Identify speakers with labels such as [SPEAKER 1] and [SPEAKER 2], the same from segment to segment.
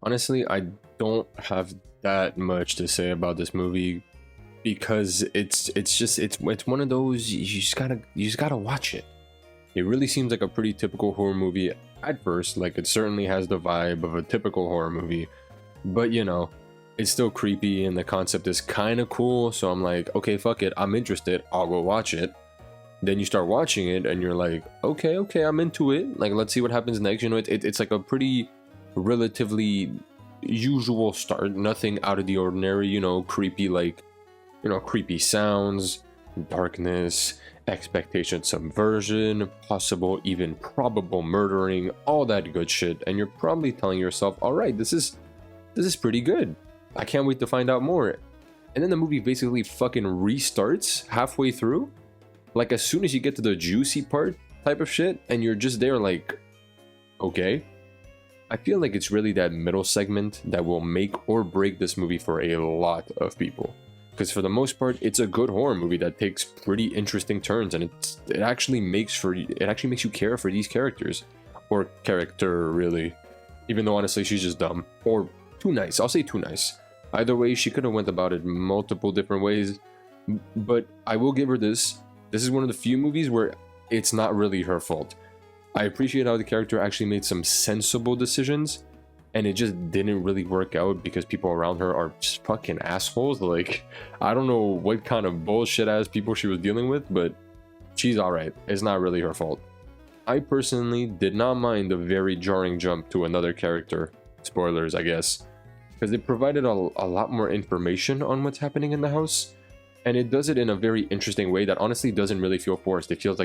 [SPEAKER 1] Honestly, I don't have that much to say about this movie because it's one of those you just gotta watch it. It really seems like a pretty typical horror movie at first, like it certainly has the vibe of a typical horror movie, but it's still creepy and the concept is kind of cool, so I'm like, okay, fuck it, I'm interested, I'll go watch it. Then you start watching it and you're like, okay, I'm into it, like let's see what happens next. It's like a pretty relatively usual start, nothing out of the ordinary, creepy, like creepy sounds, darkness, expectation subversion, possible even probable murdering, all that good shit. And you're probably telling yourself, all right, this is pretty good, I can't wait to find out more. And then the movie basically fucking restarts halfway through, like as soon as you get to the juicy part type of shit, and you're just there like, okay. I feel like it's really that middle segment that will make or break this movie for a lot of people. Because for the most part, it's a good horror movie that takes pretty interesting turns, and it actually makes you care for these characters, or character really. Even though honestly she's just dumb or too nice. I'll say too nice. Either way, she could have went about it multiple different ways. But I will give her this. This is one of the few movies where it's not really her fault. I appreciate how the character actually made some sensible decisions, and it just didn't really work out because people around her are just fucking assholes. Like, I don't know what kind of bullshit ass people she was dealing with, but she's alright. It's not really her fault. I personally did not mind the very jarring jump to another character. Spoilers, I guess. Because it provided a lot more information on what's happening in the house, and it does it in a very interesting way that honestly doesn't really feel forced. It feels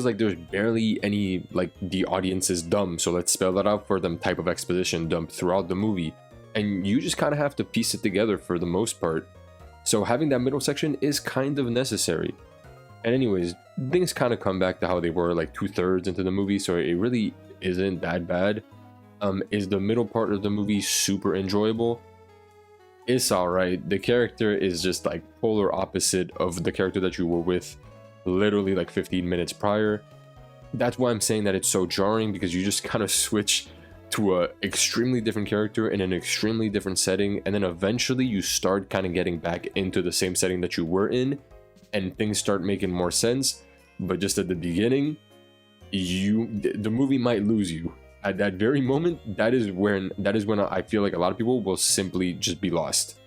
[SPEAKER 1] like there's barely any, like, the audience is dumb, so let's spell that out for them type of exposition dump throughout the movie. And you just kind of have to piece it together for the most part. So having that middle section is kind of necessary. And anyways, things kind of come back to how they were like 2/3 into the movie, so it really isn't that bad. Is the middle part of the movie super enjoyable? It's alright. The character is just like polar opposite of the character that you were with literally like 15 minutes prior. That's why I'm saying that it's so jarring, because you just kind of switch to a extremely different character in an extremely different setting, and then eventually you start kind of getting back into the same setting that you were in, and things start making more sense. But just at the beginning, the movie might lose you at that very moment. That is when I feel like a lot of people will simply just be lost.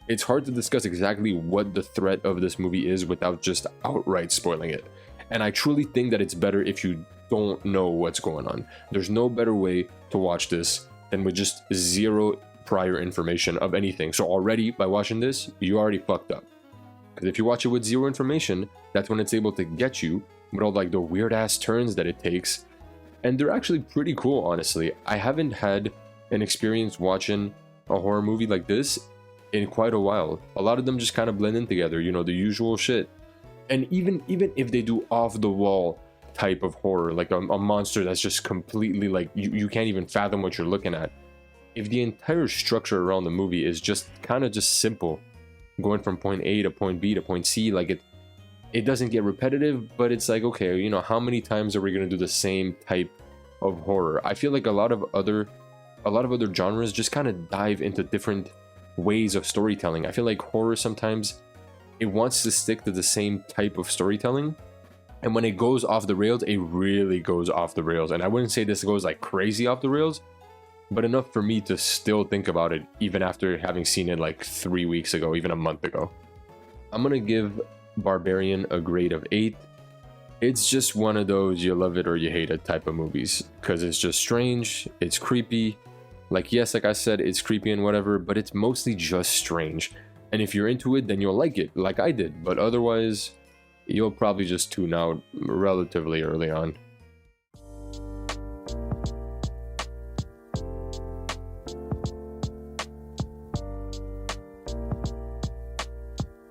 [SPEAKER 1] It's hard to discuss exactly what the threat of this movie is without just outright spoiling it. And I truly think that it's better if you don't know what's going on. There's no better way to watch this than with just zero prior information of anything. So already, by watching this, you already fucked up. Because if you watch it with zero information, that's when it's able to get you with all like the weird ass turns that it takes. And they're actually pretty cool, honestly. I haven't had an experience watching a horror movie like this in quite a while. A lot of them just kind of blend in together, the usual shit. And even if they do off the wall type of horror, like a monster that's just completely like you can't even fathom what you're looking at. If the entire structure around the movie is just kind of just simple, going from point A to point B to point C, like it doesn't get repetitive, but it's like, okay, how many times are we going to do the same type of horror? I feel like a lot of other genres just kind of dive into different ways of storytelling. I feel like horror sometimes it wants to stick to the same type of storytelling, and when it goes off the rails, it really goes off the rails. And I wouldn't say this goes like crazy off the rails, but enough for me to still think about it even after having seen it like 3 weeks ago, even a month ago. I'm gonna give Barbarian a grade of 8. It's just one of those you love it or you hate it type of movies, because it's just strange, it's creepy. Like, yes, like I said, it's creepy and whatever, but it's mostly just strange. And if you're into it, then you'll like it, like I did. But otherwise, you'll probably just tune out relatively early on.